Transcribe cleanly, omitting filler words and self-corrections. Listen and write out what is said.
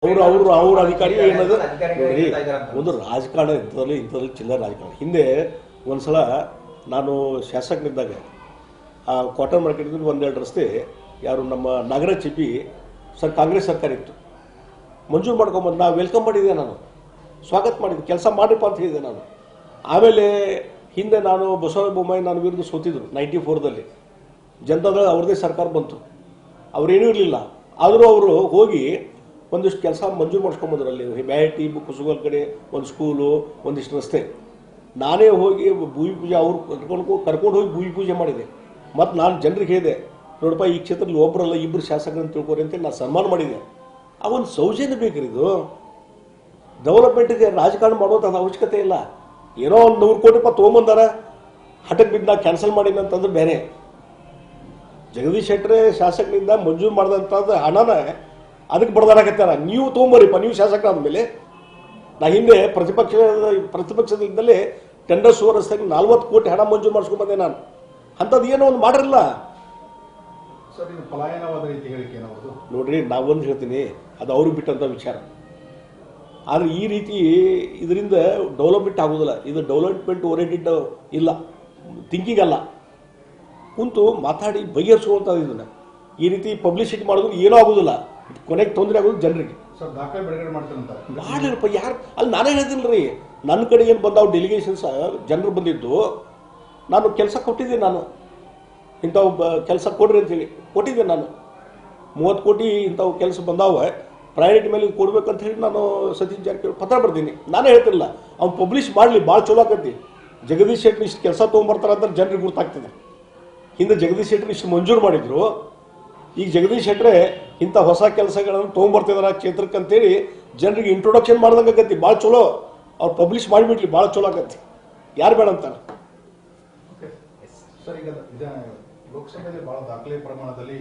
ಅವ್ರ ಅಧಿಕಾರಿ ಏನದು ನೋಡಿ, ಒಂದು ರಾಜಕಾರಣ ಇಂಥದ್ರಲ್ಲಿ ಚಿಲ್ಲರೆ ರಾಜಕಾರಣ. ಹಿಂದೆ ಒಂದ್ಸಲ ನಾನು ಶಾಸಕನಿದ್ದಾಗ ಆ ಕ್ವಾರ್ಟರ್ ಮಾರ್ಕೆಟ್ ಒಂದೆರಡು ರಸ್ತೆ ಯಾರು ನಮ್ಮ ನಗರ ಚಿಪಿ ಕಾಂಗ್ರೆಸ್ ಸರ್ಕಾರ ಇತ್ತು, ಮಂಜೂರು ಮಾಡ್ಕೊಂಬಂದು ನಾವು ವೆಲ್ಕಮ್ ಮಾಡಿದ್ದೆ, ನಾನು ಸ್ವಾಗತ ಮಾಡಿದ್ದೆ, ಕೆಲಸ ಮಾಡಿಪ್ಪ ಅಂತ ಹೇಳಿದೆ ನಾನು. ಆಮೇಲೆ ಹಿಂದೆ ನಾನು ಬಸವರಾಜ ಬೊಮ್ಮಾಯಿ ನಾನು ವಿರುದ್ಧ ಸೋತಿದ್ರು 94ರಲ್ಲಿ. ಜನತಾದಳ ಅವ್ರದ್ದೇ ಸರ್ಕಾರ ಬಂತು, ಅವ್ರೇನೂ ಇರಲಿಲ್ಲ. ಆದರೂ ಅವರು ಹೋಗಿ ಒಂದಿಷ್ಟು ಕೆಲಸ ಮಂಜೂರು ಮಾಡಿಸ್ಕೊಂಬಂದ್ರು. ಅಲ್ಲಿ ಬ್ಯಾಟಿ ಕುಸುಗಲ್ ಕಡೆ ಒಂದು ಸ್ಕೂಲು, ಒಂದಿಷ್ಟು ರಸ್ತೆ. ನಾನೇ ಹೋಗಿ ಭೂಮಿ ಪೂಜೆ ಅವ್ರು ಕರ್ಕೊಂಡು ಹೋಗಿ ಭೂಮಿ ಪೂಜೆ ಮಾಡಿದೆ. ಮತ್ತು ನಾನು ಜನರಿಗೆ ಹೇಳಿದೆ, ನೋಡಪ್ಪ ಈ ಕ್ಷೇತ್ರದಲ್ಲಿ ಒಬ್ಬರಲ್ಲ ಇಬ್ಬರು ಶಾಸಕರನ್ನು ತಿಳ್ಕೊರಿ ಅಂತೇಳಿ ನಾನು ಸನ್ಮಾನ ಮಾಡಿದೆ. ಆ ಒಂದು ಸೌಜನ್ಯ ಬೇಕ್ರಿ. ಇದು ಡೆವಲಪ್ಮೆಂಟ್ಗೆ ರಾಜಕಾರಣ ಮಾಡೋದು ಅದು ಅವಶ್ಯಕತೆ ಇಲ್ಲ. ಏನೋ ಒಂದು 100 ಕೋಟಿ ರೂಪಾಯಿ ತೊಗೊಂಬಂದಾರ, ಹಠಕ್ಕೆ ಬಿದ್ದು ನಾನು ಕ್ಯಾನ್ಸಲ್ ಮಾಡೀನಿ ಅಂತಂದ್ರೆ ಬೇರೆ. ಜಗದೀಶ್ ಶೆಟ್ಟರೆ ಶಾಸಕನಿಂದ ಮಂಜೂರು ಮಾಡಿದಂಥದ್ದು ಹಣನ ಅದಕ್ಕೆ ಬಡ್ದಾಡಕತ್ತಾರ. ನೀವು ತೊಗೊಂಬರಿಪ್ಪ, ನೀವು ಶಾಸಕ ಆದಮೇಲೆ. ನಾ ಹಿಂದೆ ಪ್ರತಿಪಕ್ಷದಿಂದಲೇ ಟೆಂಡರ್ ಸುವರ್ಸ್ತಾಗಿ 40 ಕೋಟಿ ಹಣ ಮಂಜೂರು ಮಾಡಿಸ್ಕೊಂಡ್ಬಂದೆ ನಾನು. ಅಂಥದ್ದು ಏನೋ ಒಂದು ಮಾಡಿರಲ್ಲ ನೋಡ್ರಿ. ನಾವೊಂದು ಹೇಳ್ತೀನಿ, ಅದು ಅವ್ರಿಗೆ ಬಿಟ್ಟಂಥ ವಿಚಾರ. ಆದರೆ ಈ ರೀತಿ ಇದರಿಂದ ಡೆವಲಪ್ಮೆಂಟ್ ಆಗೋದಿಲ್ಲ. ಇದು ಡೆವಲಪ್ಮೆಂಟ್ ಓರಿಯೆಂಟೆಡ್ ಇಲ್ಲ, ಥಿಂಕಿಂಗ್ ಅಲ್ಲ. ಕುಂತು ಮಾತಾಡಿ ಬಗೆಹರಿಸುವಂಥದ್ದು. ಇದನ್ನು ಈ ರೀತಿ ಪಬ್ಲಿಸಿಟಿ ಮಾಡಿದ್ರು ಏನೂ ಆಗೋದಿಲ್ಲ, ಕೊನೆಗೆ ತೊಂದರೆ ಆಗೋದು ಜನರಿಗೆ. ಮಾಡಿರಪ್ಪ ಯಾರು ಅಲ್ಲಿ ನಾನೇ ಹೇಳ್ತೀನಿ ರೀ. ನನ್ನ ಕಡೆ ಏನು ಬಂದಾವು ಡೆಲಿಗೇಷನ್ಸ್ ಜನರು ಬಂದಿದ್ದು, ನಾನು ಕೆಲಸ ಕೊಟ್ಟಿದ್ದೆ. ನಾನು ಇಂಥವು ಕೆಲಸ ಕೊಡ್ರಿ ಅಂತೇಳಿ ಕೊಟ್ಟಿದ್ದೆ. ನಾನು 30 ಕೋಟಿ ಇಂಥವು ಕೆಲಸ ಬಂದಾವ, ಪ್ರಯಾರಿಟಿ ಮೇಲೆ ಕೊಡ್ಬೇಕಂತ ಹೇಳಿ ನಾನು ಸತೀಶ್ ಜಾರಕಿಹೊಳಿ ಪತ್ರ ಬರ್ತೀನಿ. ನಾನೇ ಹೇಳ್ತಿರಲಿಲ್ಲ, ಅವ್ನು ಪಬ್ಲಿಷ್ ಮಾಡಲಿ, ಭಾಳ ಚಲೋ ಆಕತಿ. ಜಗದೀಶ್ ಶೆಟ್ಟರ್ ಇಷ್ಟು ಕೆಲಸ ತೊಗೊಂಬರ್ತಾರೆ ಅಂತ ಜನರಿಗೆ ಗೊತ್ತಾಗ್ತದೆ. ಹಿಂದೆ ಜಗದೀಶ್ ಶೆಟ್ಟರ್ ಇಷ್ಟು ಮಂಜೂರು ಮಾಡಿದ್ರು, ಈಗ ಜಗದೀಶ್ ಶೆಟ್ಟರೆ ಇಂಥ ಹೊಸ ಕೆಲಸಗಳನ್ನು ತೊಗೊಂಬರ್ತಿದಾರೆ ಕ್ಷೇತ್ರಕ್ಕೆ ಅಂತೇಳಿ ಜನರಿಗೆ ಇಂಟ್ರೊಡಕ್ಷನ್ ಮಾಡ್ದಂಗೆ ಆಗತ್ತಿ. ಭಾಳ ಚಲೋ ಅವ್ರು ಪಬ್ಲಿಷ್ ಮಾಡಿಬಿಡ್ಲಿ, ಭಾಳ ಚಲೋ ಆಗತ್ತಿ. ಯಾರು ಬೇಡ ಅಂತಾರೆ. ಸರ್, ಈಗ ಲೋಕಸಭೆಯಲ್ಲಿ ಬಹಳ ದಾಖಲೆ ಪ್ರಮಾಣದಲ್ಲಿ